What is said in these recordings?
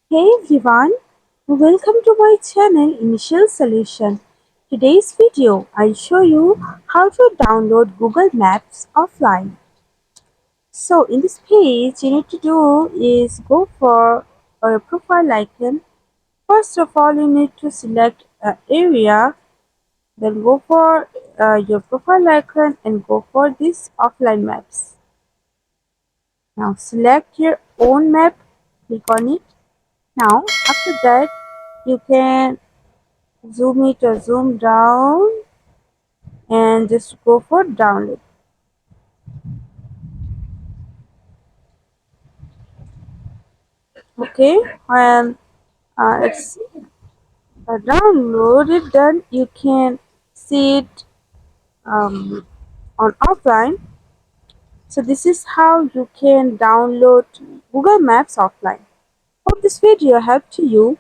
Hey everyone, welcome to my channel Initial Solution. Today's video I'll show you how to download Google Maps offline. So in this page you need to do is go for a profile icon. First of all you need to select an area, then go for your profile icon and go for this offline maps. Now select your own map, click on it. Now after that you can zoom it or zoom down and just go for download. Okay, when it's downloaded, then you can see it on offline. So this is how you can download Google Maps offline. Hope this video helped to you.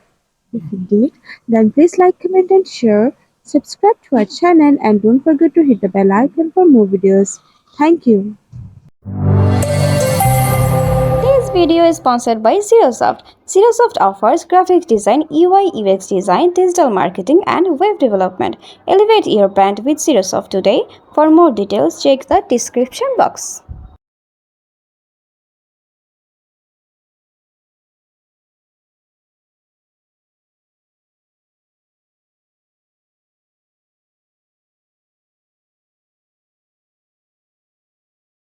If it did, then please like, comment and share. Subscribe to our channel and don't forget to hit the bell icon for more videos. Thank you. This video is sponsored by Zerosoft. Zerosoft offers graphic design, UI UX design, digital marketing, and web development. Elevate your brand with Zerosoft today. For more details, check the description box.